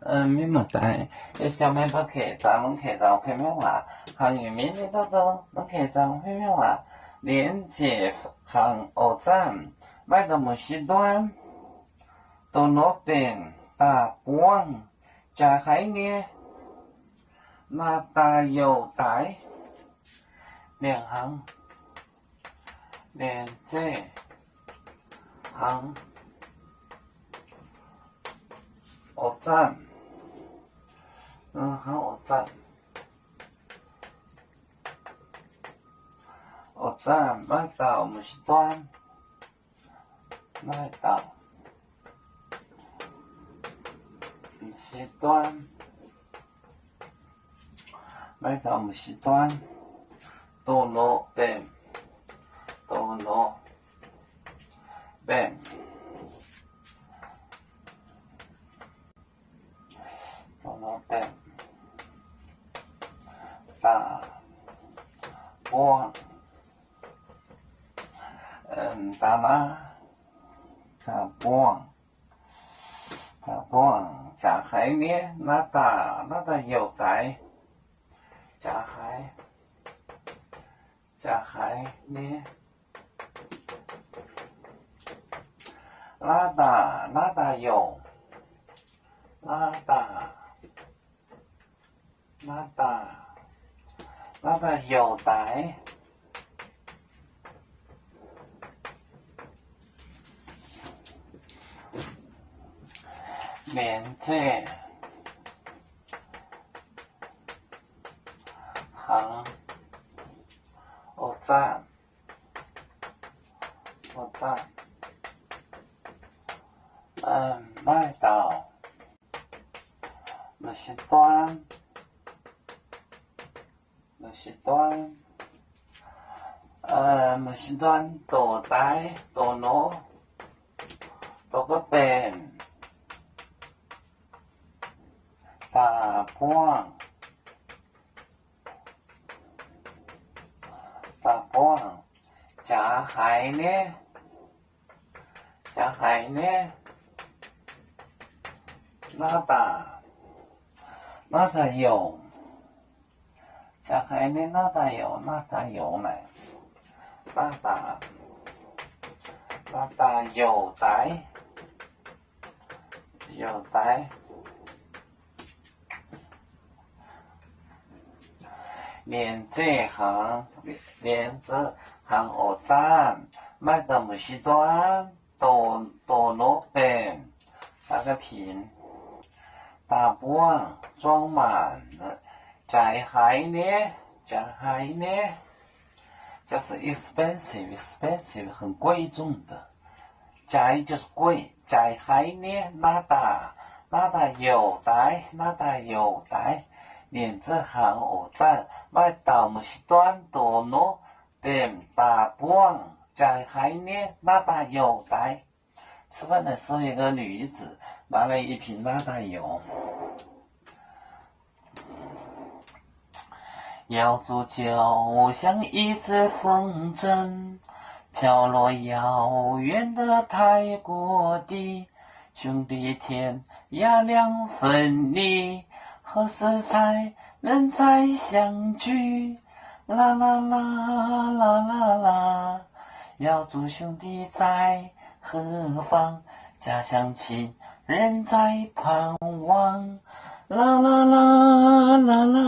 明目在，小妹不客栈，侬客栈配面话，行业面的当中，侬客栈配面话，连接航驿站，买到木西端，到那边大帮，加海呢，那大有带，联航，连接航驿站。航驿站，驿站买到木西端，买到木西端，买到木西端，到那边，到那边。到那边，大帮，大哪，大帮，加海呢，那大有带，加海呢，那大有，那大有带，连接航驿站，买到木西端，木西端到带到那，到个边，大帮，加海呢，那大有，加海呢，那大有呢，那大有带，连接航驿站，买到木西端，到那边，那个平，大帮装满了，加海呢，就是 expensive 很贵重的，加就是贵，加海呢，那大有带，连着航驿站，买到木西端到那边大帮，加海呢，那大有带。吃饭的时候，一个女子拿了一瓶那大油。瑶族就像一只风筝，飘落遥远的泰国地。兄弟天涯两分离，何时才能再相聚？啦啦啦啦啦啦，瑶族兄弟在何方？家乡亲人在盼望。啦啦啦啦啦。